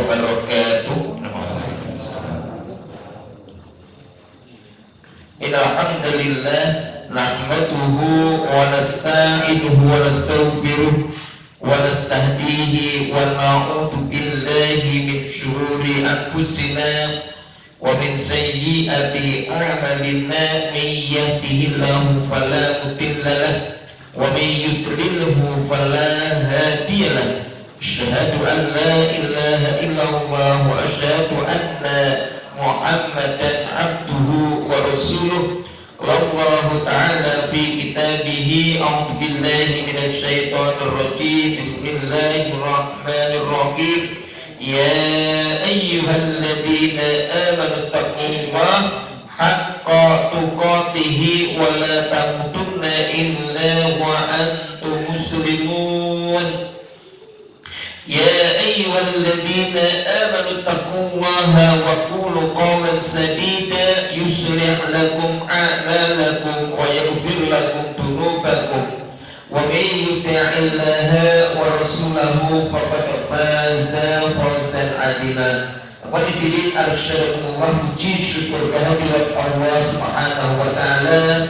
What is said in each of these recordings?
wabarakatuh. Alhamdulillah nahmaduhu wa nasta'inuhu wa nastaghfiruh wa nastahdihi wa na'udzu billahi min shururi anfusina wa min sayyiati a'malina. May yahdihillahu fala mudilla lahu wa may yudlilhu fala hadiya lahu. Asyhadu an la ilaha illallah wa asyhadu anna Muhammadan abduhu wa rasuluh. Allahu ta'ala fi kitabihi a'udzu billahi minasy syaithanir rajim. Bismillahirrahmanirrahim. Ya ayyuhalladzina amanu taqullaha haqqa tuqatih wa la tamutunna illa wa antum muslimun. يا أيها الذين آمنوا اتقوا الله وقولوا قولا سديدا يصلح لكم أعمالكم ويغفر لكم ذنوبكم ومن يطع الله ورسوله فقد فاز فوزا عظيما. Hadirin arsyadakumullah, puji syukur kehadirat Allah Subhanahu wa taala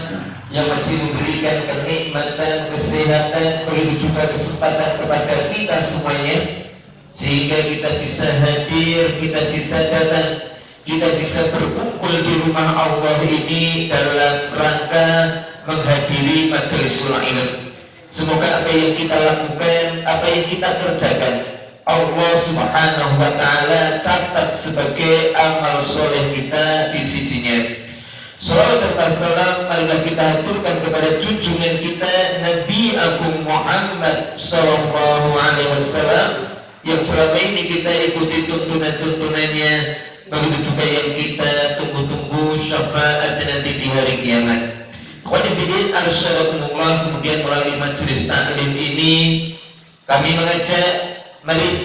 yang masih memberikan kenikmatan, kesehatan, begitu juga kesempatan kepada kita semuanya, sehingga kita bisa hadir, kita bisa datang, kita bisa berkumpul di rumah Allah ini dalam rangka menghadiri majelis ilmu. Semoga apa yang kita lakukan, apa yang kita kerjakan, Allah Subhanahu wa taala catat sebagai amal soleh kita di sisinya. Salawat dan salam marilah kita aturkan kepada junjungan kita Nabi Agung Muhammad sallallahu alaihi wasallam yang selama ini kita ikuti tuntunan-tuntunannya, begitu juga yang kita tunggu-tunggu syafaat nanti di hari kiamat. Hadirin arsyadakumullah, kemudian melalui majelis taklim ini kami mengajak, mari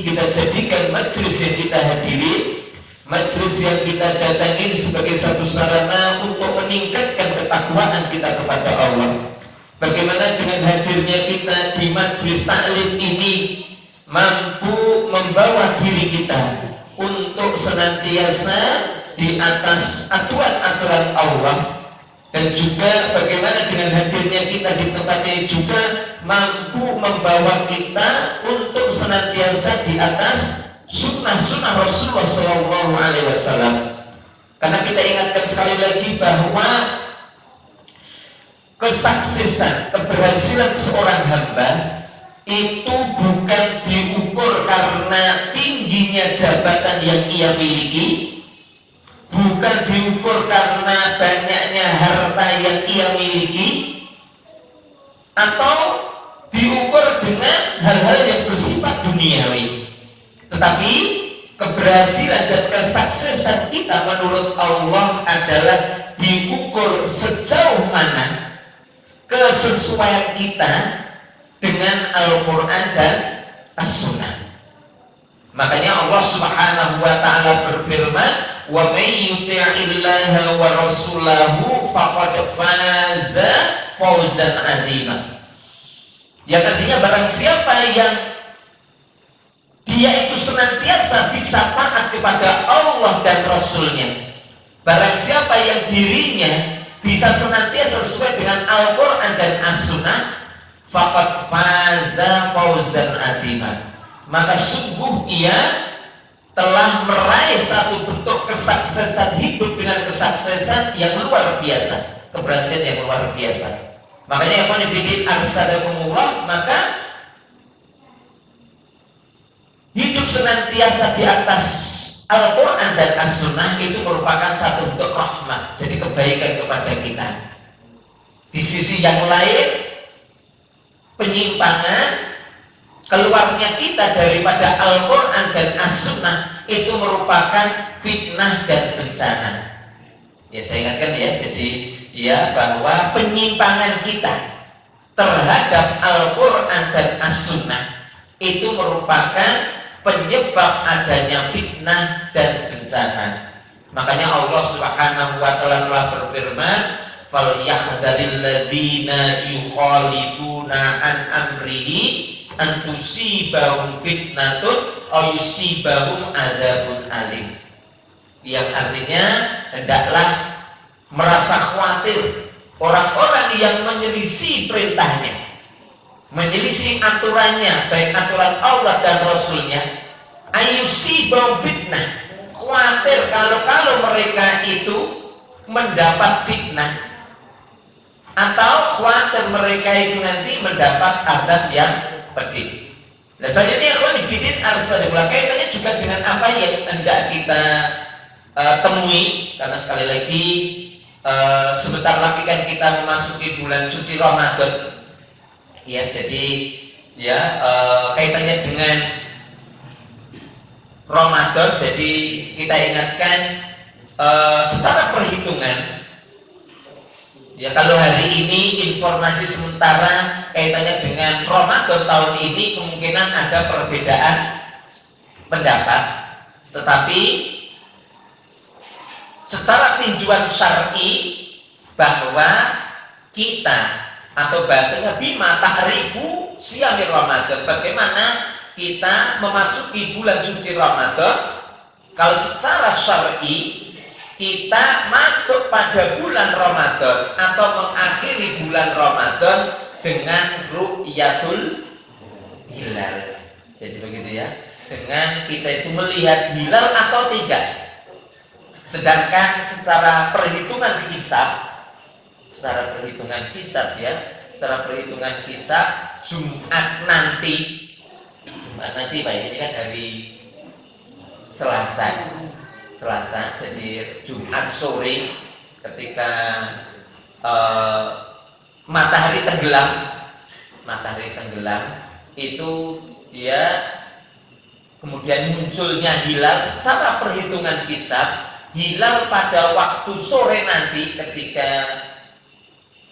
kita jadikan majelis yang kita hadiri, majelis yang kita datangi sebagai satu sarana untuk meningkatkan ketakwaan kita kepada Allah. Bagaimana dengan hadirnya kita di majelis taklim ini mampu membawa diri kita untuk senantiasa di atas aturan-aturan Allah, dan juga bagaimana dengan hadirnya kita di tempat ini juga mampu membawa kita untuk senantiasa di atas sunnah-sunnah Rasulullah Sallallahu Alaihi Wasallam. Karena kita ingatkan sekali lagi bahwa kesuksesan, keberhasilan seorang hamba itu bukan diukur karena tingginya jabatan yang ia miliki, bukan diukur karena banyaknya harta yang ia miliki, atau diukur dengan hal-hal yang bersifat duniawi. Tetapi keberhasilan dan kesuksesan kita menurut Allah adalah diukur sejauh mana kesesuaian kita dengan Al-Quran dan As-Sunnah. Makanya Allah Subhanahu wa ta'ala berfirman, wa may yuti'illaha wa rasulahu faqad faza fawzan 'azima. Yang artinya barang siapa yang dia itu senantiasa bisa taat kepada Allah dan Rasulnya, barang siapa yang dirinya bisa senantiasa sesuai dengan Al-Quran dan As-Sunnah, faqad faza fawzan 'azima, maka sungguh ia telah meraih satu bentuk kesuksesan hidup dengan kesuksesan yang luar biasa, keberhasilan yang luar biasa. Makanya yang menjadi arsadakumullah, maka hidup senantiasa di atas Al-Quran dan As-Sunnah itu merupakan satu bentuk rahmat, jadi kebaikan kepada kita. Di sisi yang lain, penyimpangan, keluarnya kita daripada Al-Quran dan As-Sunnah itu merupakan fitnah dan bencana. Ya, saya ingatkan ya, jadi ya, bahwa penyimpangan kita terhadap Al-Quran dan As-Sunnah itu merupakan penyebab adanya fitnah dan bencana. Makanya Allah Subhanahu wa ta'ala telah berfirman, falyahdharil ladzina yukhalifuna an amrihi antusibahum fitnatun aw yusibahum adzabun alim. Yang artinya hendaklah merasa khawatir orang-orang yang menyelisih perintahnya, menyelisih aturannya, baik aturan Allah dan Rasulnya, ayusibahum fitnah, khawatir kalau mereka itu mendapat fitnah, atau khawatir mereka itu nanti mendapat azab yang pedih. Nah, selanjutnya ikhwan fillah arsalullah, kaitannya juga dengan apa yang hendak kita temui, karena sekali lagi sebentar lagi kan kita memasuki bulan suci Ramadan. Ya, jadi ya kaitannya dengan Ramadan, jadi kita ingatkan secara perhitungan. Ya, kalau hari ini informasi sementara kaitannya dengan Ramadan tahun ini kemungkinan ada perbedaan pendapat, tetapi secara tinjauan syar'i bahwa kita, atau bahasanya bima tahribu siyami Ramadan, bagaimana kita memasuki bulan suci Ramadan. Kalau secara syar'i kita masuk pada bulan Ramadan atau mengakhiri bulan Ramadan dengan ru'yatul hilal. Jadi begitu ya, dengan kita itu melihat hilal atau tidak. Sedangkan secara perhitungan hisab ya, secara perhitungan hisab Jumat nanti Pak, ini kan hari Selasa, jadi Jumat sore ketika matahari tenggelam itu dia kemudian munculnya hilal. Secara perhitungan hisab, hilal pada waktu sore nanti ketika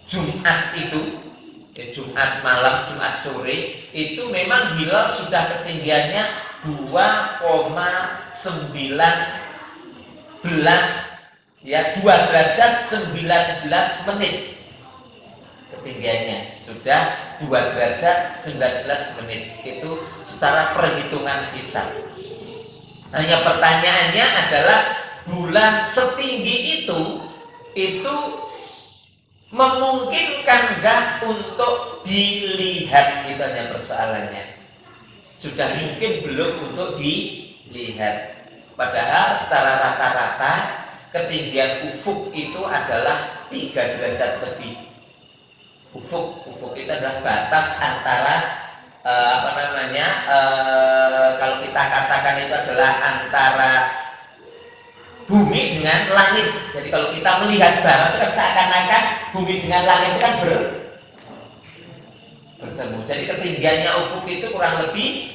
Jumat itu, Jumat malam, Jumat sore itu memang hilal sudah ketinggiannya 2,19 ya, 2 derajat 19 menit ketinggiannya, sudah 2 derajat 19 menit. Itu secara perhitungan hisab. Hanya pertanyaannya adalah bulan setinggi itu memungkinkan enggak untuk dilihat? Itu hanya persoalannya. Sudah mungkin belum untuk dilihat. Padahal secara rata-rata ketinggian ufuk itu adalah 3 derajat lebih. Ufuk itu adalah batas antara kalau kita katakan itu adalah antara bumi dengan langit. Jadi kalau kita melihat barat itu kan seakan-akan bumi dengan langit itu kan bertemu. Jadi ketinggiannya ufuk itu kurang lebih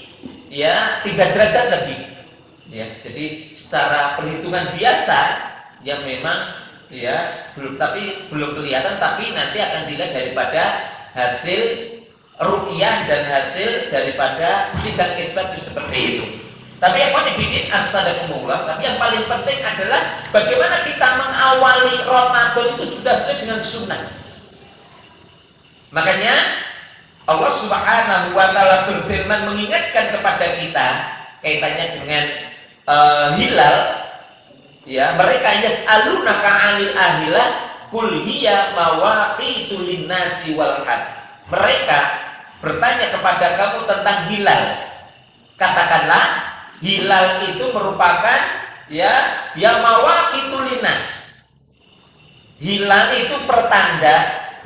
ya 3 derajat lebih. Ya, jadi secara perhitungan biasa ya memang ya belum kelihatan, tapi nanti akan dilihat daripada hasil ru'yah dan hasil daripada sidang isbat itu seperti itu. Tapi yang paling bikin asadakumullah, tapi yang paling penting adalah bagaimana kita mengawali Ramadan itu sudah sesuai dengan sunnah. Makanya Allah Subhanahu wa taala berfirman mengingatkan kepada kita kaitannya dengan hilal. Ya, mereka yas'alunaka 'anil ahilah qul hiya mawaqitu lin-nasi wal hajj. Mereka bertanya kepada kamu tentang hilal. Katakanlah hilal itu merupakan ya mawaqitu linnas. Hilal itu pertanda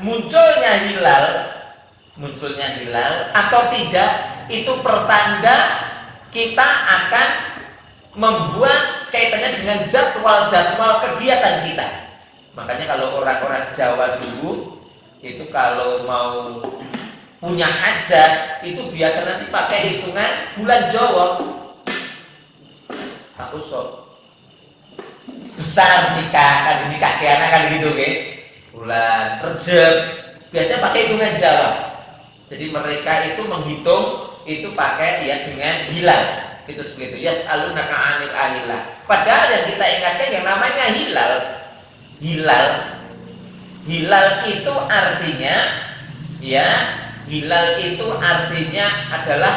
munculnya hilal atau tidak, itu pertanda kita akan membuat kaitannya dengan jadwal kegiatan kita. Makanya kalau orang-orang Jawa dulu itu kalau mau punya hajat itu biasa nanti pakai hitungan bulan Jawa. Aku besar nikah kiana kan gitu bulan Rejab biasanya pakai hitungan Jawa. Jadi mereka itu menghitung itu pakai ya dengan hilal. Itu seperti itu. Yas'alunaka 'anil ahillah. Padahal yang kita ingatkan yang namanya hilal itu artinya ya hilal itu artinya adalah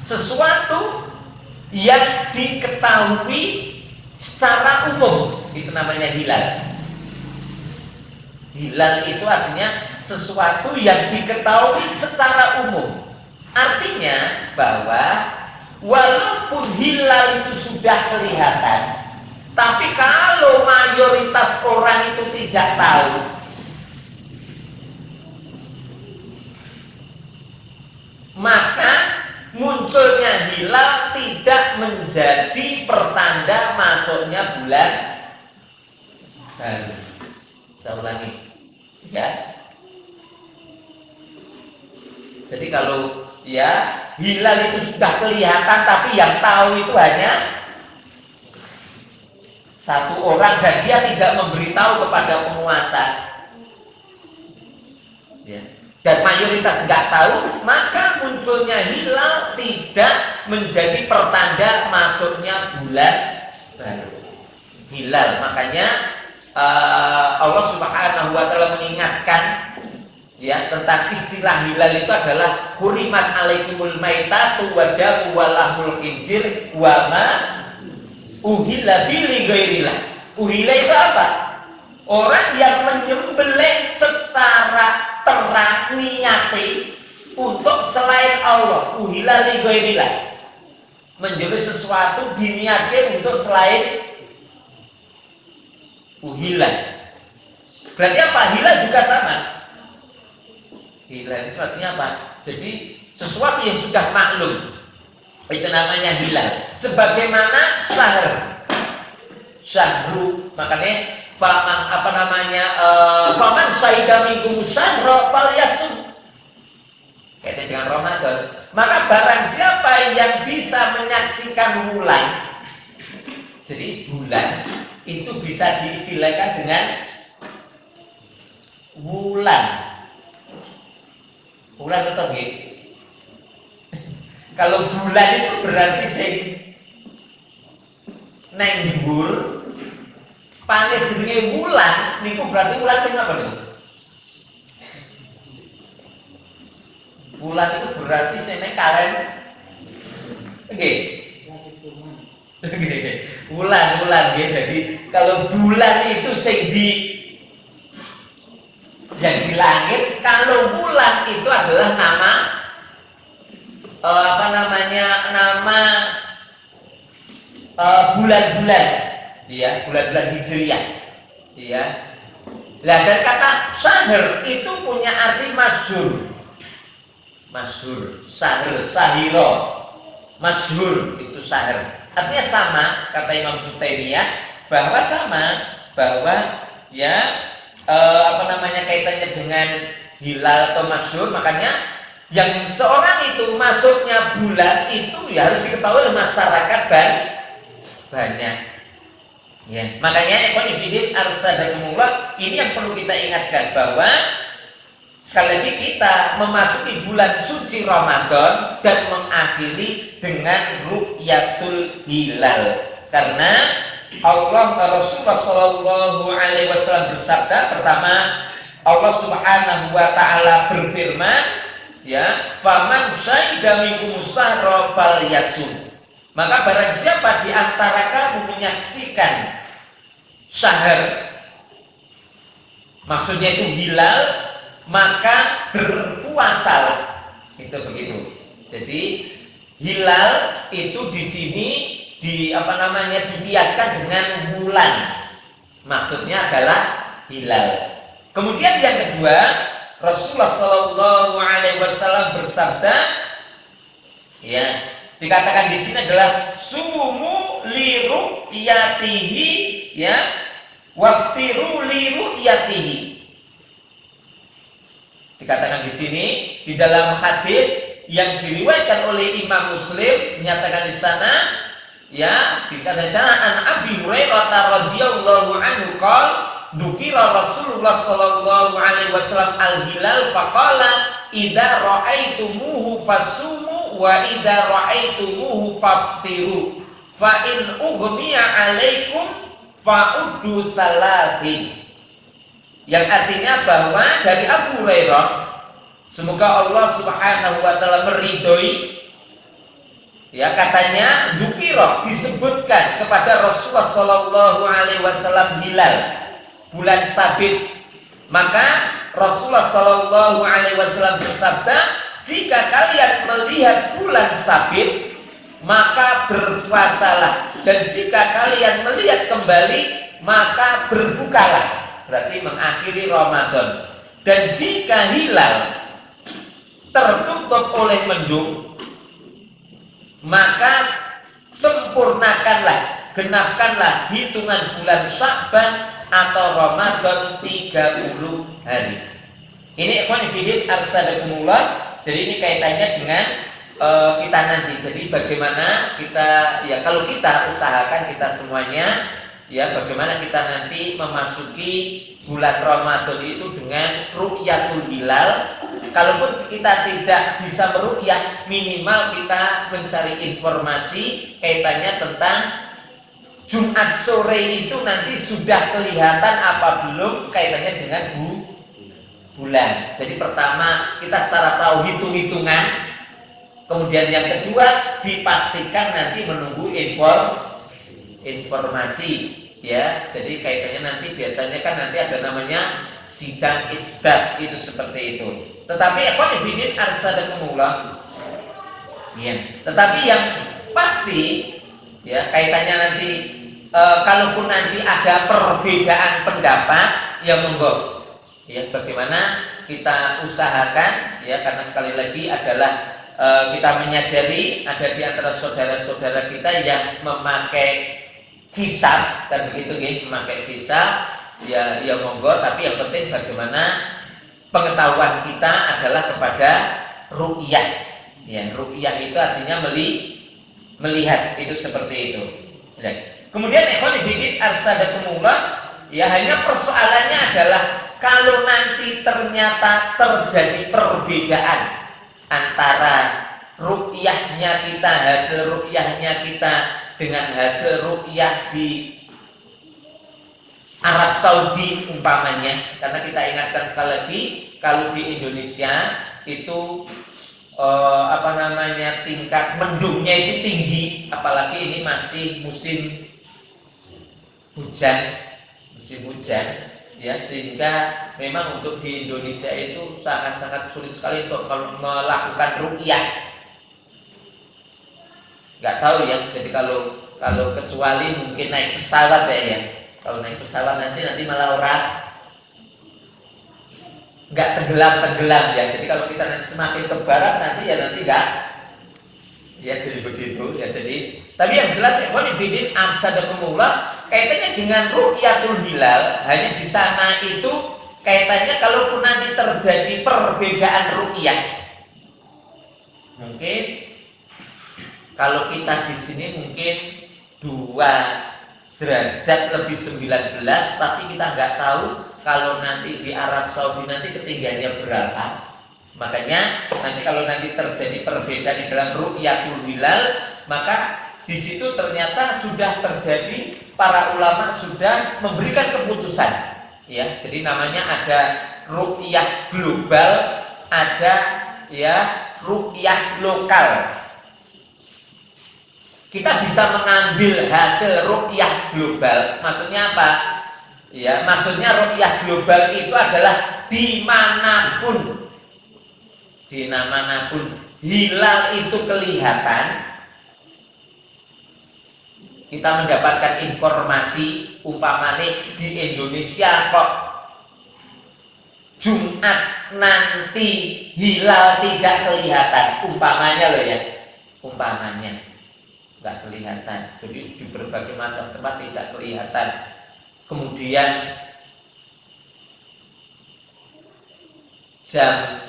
sesuatu yang diketahui secara umum, itu namanya hilal. Hilal itu artinya sesuatu yang diketahui secara umum. Artinya bahwa walaupun hilal itu sudah kelihatan, tapi kalau mayoritas orang itu tidak tahu, maka munculnya hilal tidak menjadi pertanda masuknya bulan baru. Saya ulangi, ya. Jadi kalau ya hilal itu sudah kelihatan, tapi yang tahu itu hanya satu orang dan dia tidak memberitahu kepada penguasa, ya. Dan mayoritas nggak tahu, maka munculnya hilal tidak menjadi pertanda masuknya bulan baru. Hilal, makanya Allah Subhanahu wa Ta'ala mengingatkan ya tentang istilah hilal itu adalah hurimat alaikumul maitatu wa damu wa lahmul khinzir wa ma uhilla bi ghairillah. Uhilla itu apa? Orang yang menyembelih secara terang niati untuk selain Allah. Uhilla li ghairillah, menyembelih sesuatu diniatkan untuk selain uhilla. Berarti apa? Hilal juga sama. Hilal itu artinya apa? Jadi sesuatu yang sudah maklum, itu namanya hilal. Sebagaimana sahur, syahru, makanya faman apa namanya faman syahida minkum syahra falyasum, kaitan dengan Ramadan. Maka barang siapa yang bisa menyaksikan bulan, jadi bulan itu bisa diistilahkan dengan bulan. Bulan tetap gitu. Kalau bulan itu berarti sing neng dhuwur, panis jenenge bulan niku berarti bulan sing apa niku? Bulan itu berarti sing neng kalen. Nggih. Bulan gitu. Jadi kalau bulan itu sing di yang di langit, kalau bulan itu adalah nama nama bulan-bulan, ya, bulan-bulan hijriah, ya. Nah, dan kata sahur itu punya arti masyhur, sahur, sahiro, masyhur itu sahur. Artinya sama, kata Imam Taimiyah, bahwa ya kaitannya dengan hilal atau masyhur. Makanya yang seorang itu masuknya bulan itu ya harus diketahui oleh masyarakat banyak. Ya, makanya ikhwan fillah arsyadakumullah, ini yang perlu kita ingatkan bahwa sekali lagi kita memasuki bulan suci Ramadan dan mengakhiri dengan ru'yatul hilal. Karena Rasulullah Shallallahu Alaihi Wasallam bersabda, pertama Allah Subhanahu Wa Taala berfirman, ya, faman syahida minkum syahra falyasum. Maka barang siapa di antara kamu menyaksikan sahur, maksudnya itu hilal, maka berpuasalah. Itu begitu. Jadi hilal itu di sini dihiaskan dengan bulan. Maksudnya adalah hilal. Kemudian yang kedua, Rasulullah Shallallahu Alaihi Wasallam bersabda, ya, dikatakan di sini adalah sumu li ru'yatihi, ya, waftiru li ru'yatihi. Dikatakan di sini di dalam hadis yang diriwayatkan oleh Imam Muslim, dinyatakan di sana, ya, dikatakan di sana an Abi Hurairah radhiyallahu anhu qala dzukira Rasulullah sallallahu alaihi wasallam al-hilal faqala idza ra'aitumuhu fasumu wa idza ra'aitumuhu faftiru fa in ughmiya 'alaikum fa'uddu salatin. Yang artinya bahwa dari Abu Hurairah Semoga Allah Subhanahu wa taala meridhoi. Ya, katanya dzukira disebutkan kepada Rasulullah sallallahu alaihi wasallam hilal bulan Sabit. Maka Rasulullah sallallahu alaihi wasallam bersabda, "Jika kalian melihat bulan Sabit, maka berpuasalah, dan jika kalian melihat kembali, maka berbukalah." Berarti mengakhiri Ramadan. Dan jika hilal tertutup oleh mendung, maka sempurnakanlah, genapkanlah hitungan bulan Sya'ban atau Ramadan 30 hari. Ini ikhwan fillah arsadakumullah. Jadi ini kaitannya dengan kita nanti. Jadi bagaimana kita, ya kalau kita usahakan kita semuanya, ya bagaimana kita nanti memasuki bulan Ramadan itu dengan ru'yatul hilal. Kalaupun kita tidak bisa meru'yah, minimal kita mencari informasi kaitannya tentang Jumat sore itu nanti sudah kelihatan apa belum kaitannya dengan bulan. Jadi pertama kita secara tahu hitung-hitungan, kemudian yang kedua dipastikan nanti menunggu informasi, ya. Jadi kaitannya nanti biasanya kan nanti ada namanya sidang isbat, itu seperti itu. Tetapi ikhwan fillah arsadakumullah, ya. Tetapi yang pasti, ya, kaitannya nanti kalaupun nanti ada perbedaan pendapat, ya monggo, ya bagaimana kita usahakan, ya, karena sekali lagi adalah kita menyadari ada di antara saudara-saudara kita yang memakai hisab dan begitu, ya, memakai hisab, ya monggo. Tapi yang penting bagaimana pengetahuan kita adalah kepada ru'yah, ya. Ru'yah itu artinya melihat, itu seperti itu, ya. Kemudian ikhwan fillah arsadakumullah, ya, hanya persoalannya adalah kalau nanti ternyata terjadi perbedaan antara ru'yahnya kita, hasil ru'yahnya kita dengan hasil ru'yah di Arab Saudi umpamanya, karena kita ingatkan sekali lagi kalau di Indonesia itu tingkat mendungnya itu tinggi, apalagi ini masih musim hujan, ya, sehingga memang untuk di Indonesia itu sangat-sangat sulit sekali untuk melakukan ru'yah. Nggak tahu, ya. Jadi kalau kecuali mungkin naik pesawat, ya. Kalau naik pesawat nanti malah orang nggak tenggelam, ya. Jadi kalau kita nanti semakin ke barat nanti nggak, ya, jadi begitu, ya. Jadi tapi yang jelas ikhwan fillah arsadakumullah, kaitannya dengan ru'yatul hilal, hanya di sana itu kaitannya kalaupun nanti terjadi perbedaan ru'yah, mungkin kalau kita di sini mungkin 2 derajat lebih 19, tapi kita nggak tahu kalau nanti di Arab Saudi nanti ketinggiannya berapa. Makanya nanti kalau nanti terjadi perbedaan di dalam ru'yatul hilal, maka di situ ternyata sudah terjadi, para ulama sudah memberikan keputusan, ya. Jadi namanya ada ru'yah global, ada, ya, ru'yah lokal. Kita bisa mengambil hasil ru'yah global. Maksudnya apa? Ya, maksudnya ru'yah global itu adalah dimanapun hilal itu kelihatan, kita mendapatkan informasi, umpamanya di Indonesia kok Jumat nanti hilal tidak kelihatan, umpamanya loh, ya, umpamanya nggak kelihatan. Jadi di berbagai macam tempat tidak kelihatan. Kemudian jam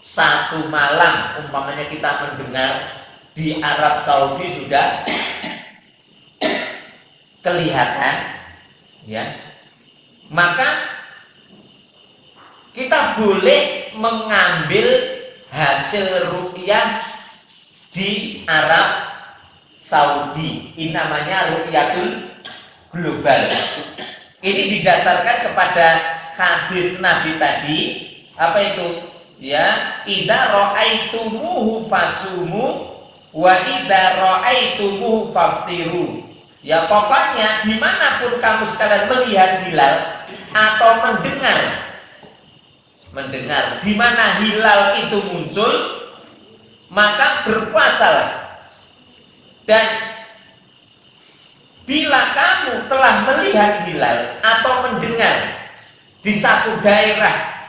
1 malam umpamanya kita mendengar di Arab Saudi sudah kelihatan, ya, maka kita boleh mengambil hasil ru'yah di Arab Saudi. Ini namanya ru'yatul global. Ini didasarkan kepada hadis Nabi tadi, apa itu? ya, idza ra'aitumuhu fasumu wa idza ra'aitumuhu faftiru. Ya pokoknya dimanapun kamu sekalian melihat hilal atau mendengar di mana hilal itu muncul, maka berpuasalah. Dan bila kamu telah melihat hilal atau mendengar di satu daerah,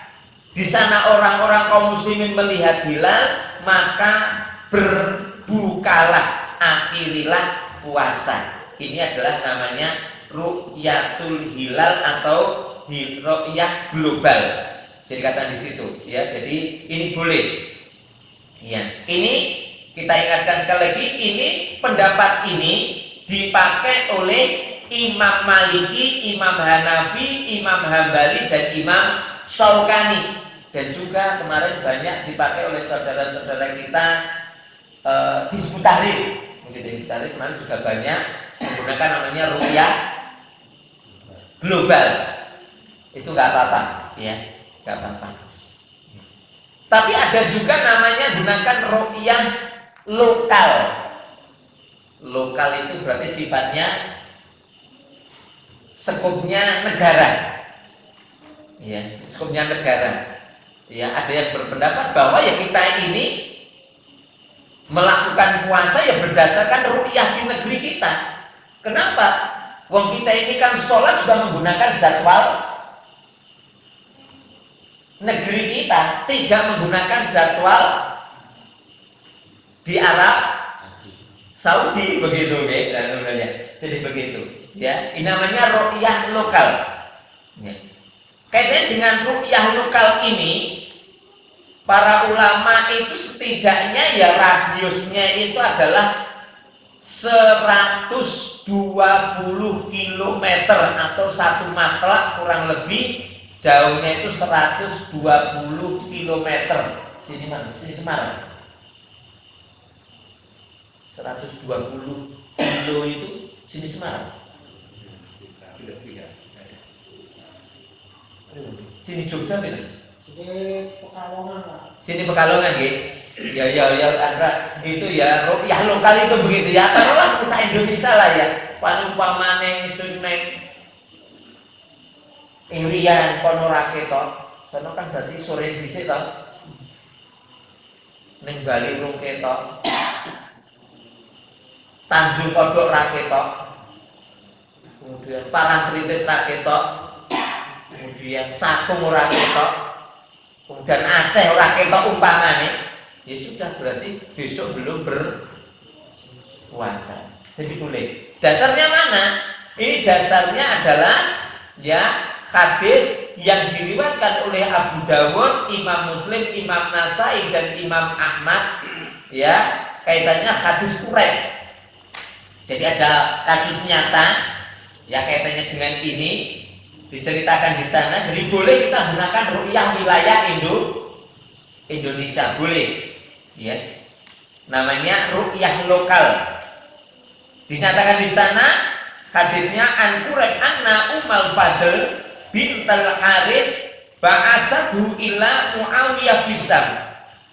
di sana orang-orang kaum muslimin melihat hilal, maka berbukalah, akhirilah puasa. Ini adalah namanya ru'yatul hilal atau ru'yah global. Jadi kata di situ, ya. Jadi ini boleh. Ya, ini kita ingatkan sekali lagi, ini pendapat ini dipakai oleh Imam Maliki, Imam Hanafi, Imam Hambali, dan Imam Syaukani. Dan juga kemarin banyak dipakai oleh saudara-saudara kita Hizbut Tahrir. Mungkin Hizbut Tahrir kemarin juga banyak menggunakan namanya ru'yah global. Itu nggak apa-apa, ya, nggak apa-apa. Tapi ada juga namanya gunakan ru'yah lokal. Lokal itu berarti sifatnya skopnya negara. Ya, skopnya negara. Ya, ada yang berpendapat bahwa ya kita ini melakukan puasa ya berdasarkan ru'yah di negeri kita. Kenapa? Wong kita ini kan sholat juga menggunakan jadwal negeri kita, tidak menggunakan jadwal di Arab Saudi, begitu ya. Jadi begitu, ya. Ini namanya ru'yah lokal. Ya. Kaitannya dengan ru'yah lokal ini, para ulama itu setidaknya ya radiusnya itu adalah 120 km atau 1 matlak, kurang lebih jauhnya itu 120 km. Sini mana? Sini Semarang. 120 kilo itu sini Semarang. Sini Jogja gitu. Sini Pekalongan gitu. Ya ada itu ya ru'yah lokal itu begitu ya. Taruhlah bisa Indonesia lah ya. Panumpamane suneng Irian kono raketok. Kono kan berarti sore dhisik to. Ning Bali rung ketok. Tanjung Kodok raketok. Kemudian Parangtritis raketok. Kemudian Cakung ora ketok. Kemudian Aceh ora ketok umpamane. Ya sudah, berarti besok belum berpuasa. Jadi boleh. Dasarnya mana? Ini dasarnya adalah ya hadis yang diriwayatkan oleh Abu Dawud, Imam Muslim, Imam Nasai, dan Imam Ahmad. Ya, kaitannya hadis Quraib. Jadi ada kasus nyata ya kaitannya dengan ini diceritakan di sana. Jadi boleh kita gunakan ru'yah wilayah Indonesia, boleh. Ya, namanya ru'yah lokal. Dinyatakan di sana hadisnya an Quraib anna Ummal Fadl bintal Haris ba'atsahu ila Muawiyah bisam.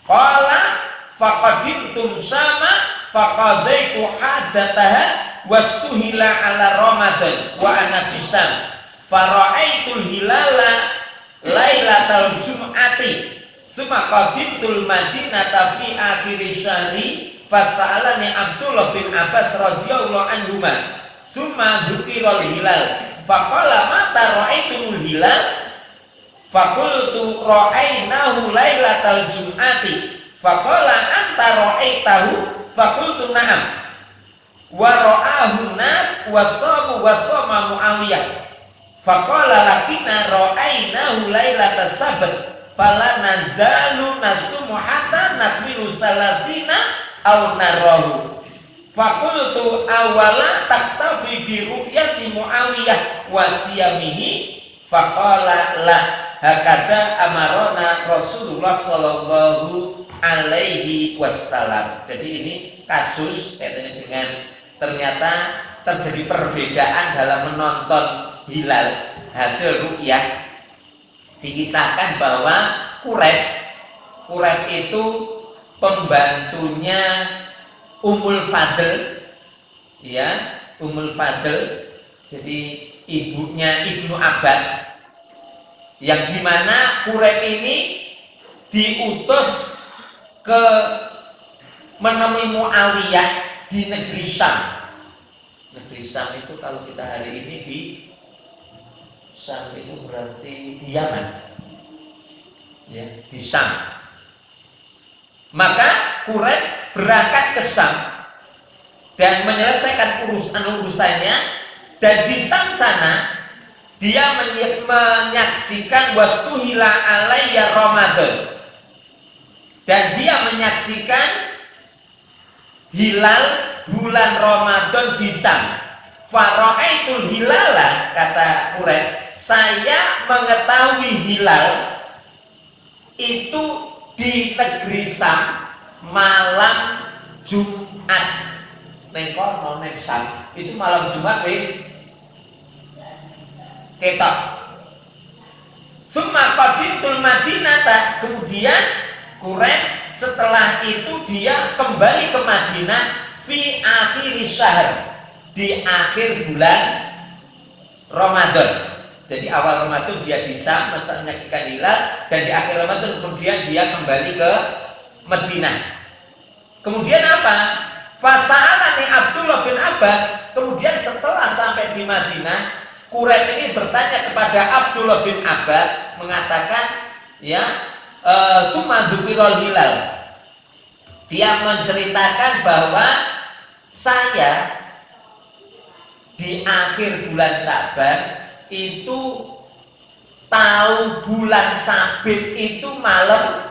Qala faqadimtum sama faqadaitu hajataha wastuhila ala Ramadan wa ana bisam. Fara'aitul hilala lailatal jum'ati. Suma qadimtul Madinata fi akhir syahri fas'alani Abdullah bin Abbas radhiyallahu anhuma. Summa dzukirul hilal. Faqala mata ra'aitumul hilal? Faqultu ra'ainahu lailatal jum'ati. Faqala anta ra'aitahu? Faqultu na'am. Wa ra'ahu nas wa shamu wa shama Muawiyah. Faqala lakina ra'ainahu lailatas sabt. Fala nazalu nasumu hatta nakmilu salatina aw narahu. Faqultu awala taktafi bi ru'yati Muawiyah wa siyamihi. Faqala la hakada amarona Rasulullah sallallahu alaihi wasallam. Jadi ini kasus kaitannya dengan ternyata terjadi perbedaan dalam menonton hilal hasil ru'yah. Dikisahkan bahwa Quraib Quraib itu pembantunya Ummul Fadl, ya, Ummul Fadl. Jadi ibunya Ibnu Abbas, yang dimana Quraib ini diutus ke menemui Muawiyah di negeri Syam. Negeri Syam itu kalau kita hari ini di Syam itu berarti di Yaman, ya, di Syam. Maka Quraib berangkat ke Syam dan menyelesaikan urusannya, dan di Syam sana dia menyaksikan wastuhila alayya Ramadan, dan dia menyaksikan hilal bulan Ramadan di Syam. Fara'aitul hilala, kata Quraib, saya mengetahui hilal itu di negeri Syam malam Jumat. Nengkor neng Syam itu malam Jumat wis ketok. Summa qadimtul Madinah, kemudian Quraib setelah itu dia kembali ke Madinah fi akhir syahr, di akhir bulan Ramadan. Jadi awal Ramadan dia di Syam menyaksikan hilal, dan di akhir Ramadan kemudian dia kembali ke Madinah. Kemudian apa? Fasa'alani Abdullah bin Abbas, kemudian setelah sampai di Madinah, Quraib ini bertanya kepada Abdullah bin Abbas, mengatakan, ya, summa dzukirul hilal. Dia menceritakan bahwa saya di akhir bulan Sa'ban itu tahu bulan Sabit itu malam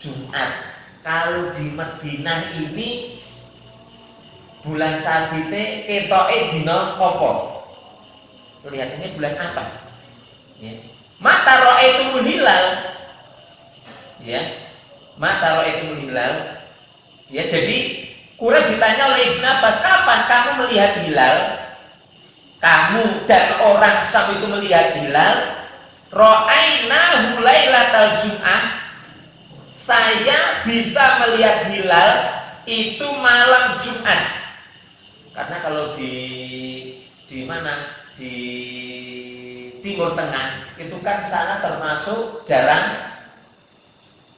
Jumat. Kalau di Madinah ini bulan Sabite ketoke dina apa? Lihat ini bulan apa? Ya. Mata ra'aitumul hilal. Ya. Mata ra'aitumul hilal. Ya, jadi Quraib ditanya oleh Ibnu Abbas, kapan kamu melihat hilal? Kamu dan orang Syam itu melihat hilal. Ra'ainahu lailatal Jum'ah. Saya bisa melihat hilal itu malam Jumat. Karena kalau di mana? Di Timur Tengah itu kan sana termasuk jarang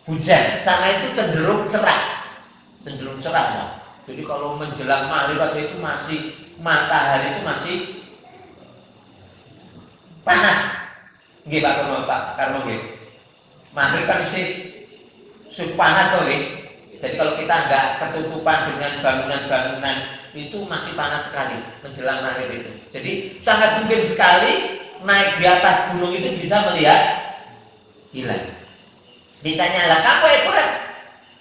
hujan. Sana itu cenderung cerah. Cenderung cerah, ya. Jadi kalau menjelang maghrib itu masih matahari itu masih panas. Nggih Pak Karno, Pak Karno nggih. Maghrib kan mesti panas loh, jadi kalau kita nggak ketutupan dengan bangunan-bangunan itu masih panas sekali menjelang maghrib itu. Jadi sangat mungkin sekali naik di atas gunung itu bisa melihat hilal. Ditanya lah, kamu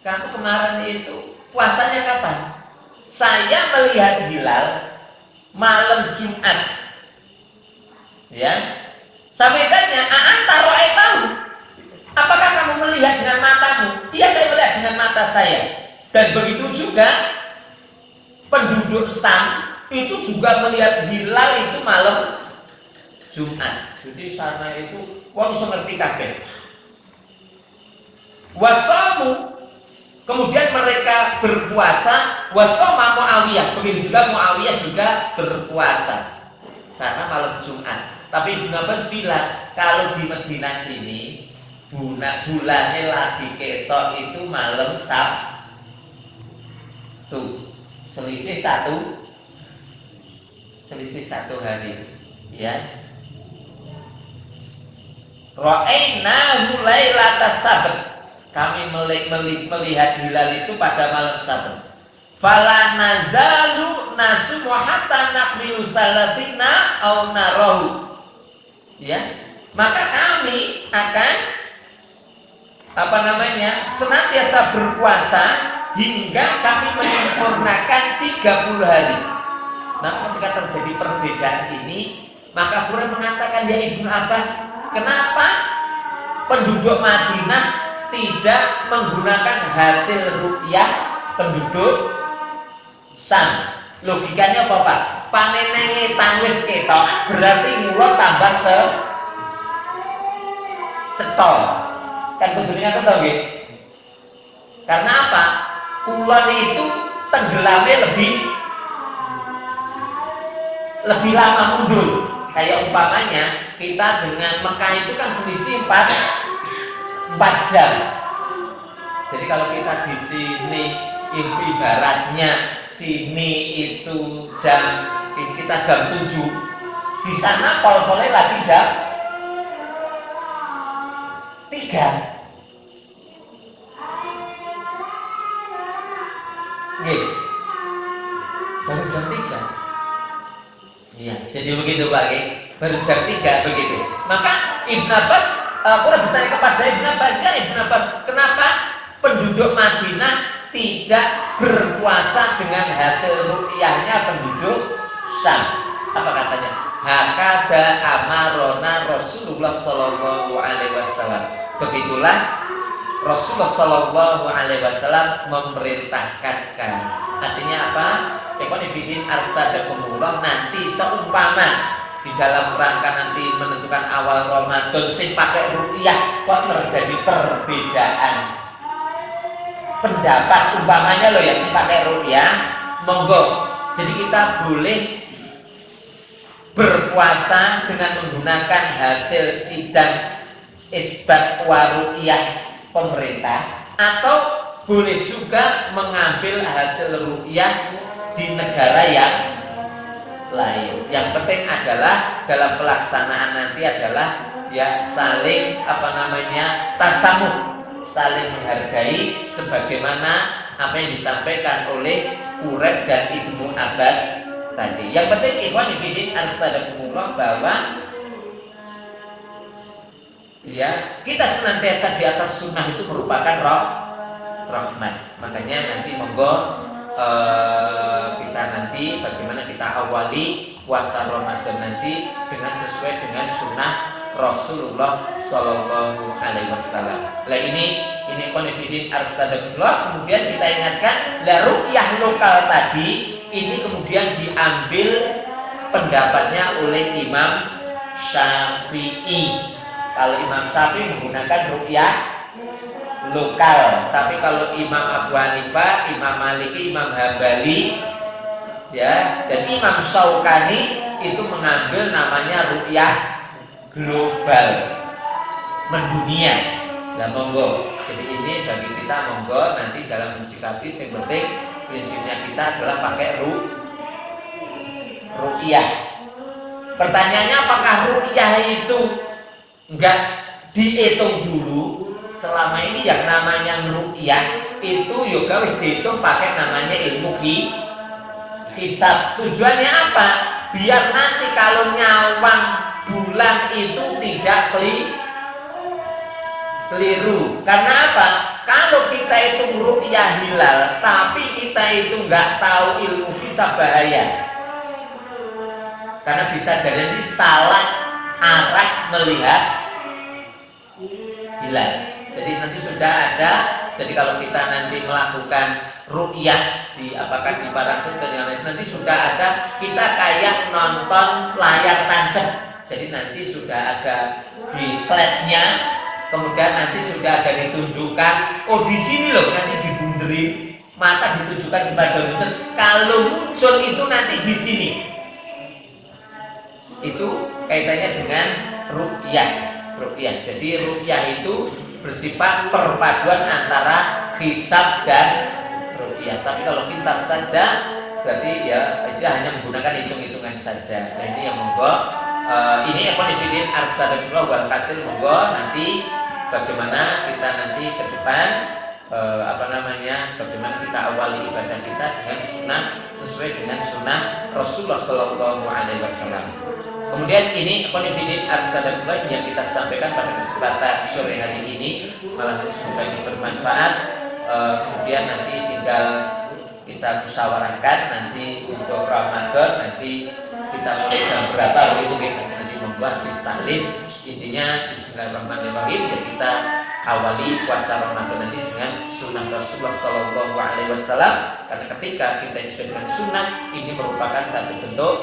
kamu kemarin itu puasanya kapan? Saya melihat hilal malam Jumat. Ya, sampai tanya, antara tahu. Apakah kamu melihat dengan matamu? Iya, saya melihat dengan mata saya. Dan begitu juga penduduk Syam itu juga melihat hilal itu malam Jumat. Jadi sana itu wong iso ngerti kabeh. Wasamu, kemudian mereka berpuasa. Wasama Muawiyah, begitu juga Muawiyah juga berpuasa karena malam Jumat. Tapi Ibnu Abbas bilang kalau di Madinah sini bulannya lagi ketok itu malam Sabtu, selisih satu hari, ya. Ra'ainahu lailatas sabt, kami melihat hilal itu pada malam Sabat. Fala nazalu nasumu hatta naqbilu salatina aw narahu, ya. Maka kami akan senantiasa berpuasa hingga kami menyempurnakan 30 hari. Nah, ketika terjadi perbedaan ini, maka Quraisy mengatakan, ya Ibnu Abbas, kenapa penduduk Madinah tidak menggunakan hasil rupiah penduduk Syam? Logikanya apa, Pak? Panenenge tangwis ketok berarti mulo tambah cetol. Kan kudunya tahu nggih. Karena apa? Kulon itu tenggelamnya lebih lama mundur. Kayak umpamanya kita dengan Mekah itu kan selisih 4 jam. Jadi kalau kita di sini ibaratnya sini itu kita jam 7, di sana pol-polnya lagi jam 3. Nggih. Baru jam 3. Iya, jadi begitu Pak Nggih. Baru jam 3 begitu. Maka Ibnu Abbas pernah bertanya kepada Ibnu Abbas, ya Ibnu Abbas, kenapa penduduk Madinah tidak berpuasa dengan hasil ru'yahnya penduduk Syam? Apa katanya? Hakada amarona Rasulullah Sallallahu Alaihi Wasallam. Begitulah Rasulullah Sallallahu Alaihi Wasallam memerintahkan kami. Artinya apa? Ekon bikin arsadakumullah, nanti seumpama di dalam rangka nanti menentukan awal Ramadan sing pakai ru'yah kok terjadi perbedaan pendapat umpamanya loh yang pakai ru'yah, monggo. Jadi kita boleh berpuasa dengan menggunakan hasil sidang isbat waru'yah pemerintah, atau boleh juga mengambil hasil ru'yah di negara yang lain. Yang penting adalah dalam pelaksanaan nanti adalah ya saling tasamuh, saling menghargai sebagaimana apa yang disampaikan oleh Quraib dan Ibnu Abbas tadi. Yang penting ikhwan fillah arsadakumullah bahwa ya kita senantiasa di atas sunnah itu merupakan rahmat. Makanya nanti monggo kita nanti bagaimana kita awali puasa Ramadan nanti dengan sesuai dengan sunnah Rasulullah Sallallahu Alaihi Wasallam. Nah ini konfidin arsadakumullah. Kemudian kita ingatkan ru'yah lokal tadi ini kemudian diambil pendapatnya oleh Imam Syafi'i. Kalau Imam Syafi'i menggunakan ru'yah lokal, tapi kalau Imam Abu Hanifah, Imam Maliki, Imam Hambali, ya, dan Imam Syaukani itu mengambil namanya ru'yah global, mendunia. Nah, monggo. Jadi ini bagi kita monggo nanti dalam mensikapi yang penting prinsipnya kita adalah pakai ru'yah. Pertanyaannya apakah ru'yah itu enggak dihitung dulu? Selama ini yang namanya ru'yah itu juga wis dihitung pakai namanya ilmu hisab. Tujuannya apa? Biar nanti kalau nyawang bulan itu tidak keliru. Karena apa? Kalau kita itu ru'yah hilal tapi kita itu nggak tahu ilmu hisab, bahaya. Karena bisa jadi salah arah melihat hilal. Jadi nanti sudah ada. Jadi kalau kita nanti melakukan ru'yah apakah di Parangkut dan yang lain, nanti sudah ada, kita kayak nonton layar tancap. Jadi nanti sudah ada di slide-nya, kemudian nanti sudah ada ditunjukkan, oh di sini loh, nanti dibunderin mata, ditunjukkan kepada muncul. Kalau muncul itu nanti di sini. Itu kaitannya dengan ru'yah. Jadi ru'yah itu bersifat perpaduan antara hisab dan ru'yah. Tapi kalau hisab saja berarti ya itu hanya menggunakan hitung-hitungan saja. Nah ini yang monggo, ini konfidin arsadakumullah wal hasil, monggo nanti bagaimana kita nanti ke depan bagaimana kita awali ibadah kita dengan sunnah, sesuai dengan sunnah Rasulullah Sallallahu Alaihi Wasallam. Kemudian ini konfidin arsadakumullah yang kita sampaikan pada kesempatan sore hari ini, malam semoga ini bermanfaat. Kemudian nanti tinggal kita musyawarahkan nanti untuk Ramadan, nanti kita mulai jam berapa begitu kita nanti membuat taklim. Intinya Bismillahirrahmanirrahim, ya kita awali puasa Ramadan nanti dengan sunnah Rasulullah Sallallahu Alaihi Wasallam. Karena ketika kita sesuai dengan sunnah, ini merupakan satu bentuk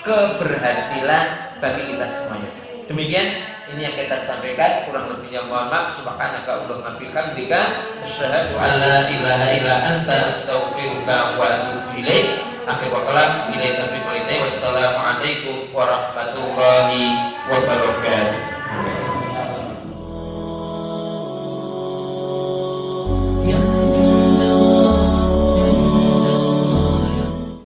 keberhasilan bagi kita semuanya. Demikian Ini yang kita sampaikan, kurang lebihnya mohon maaf. Subhanaka Allahumma bihamdika asyhadu an la ilaha illa anta astaghfiruka wa atubu ilaik. Akhir kalam, wassalamualaikum warahmatullahi wabarakatuh.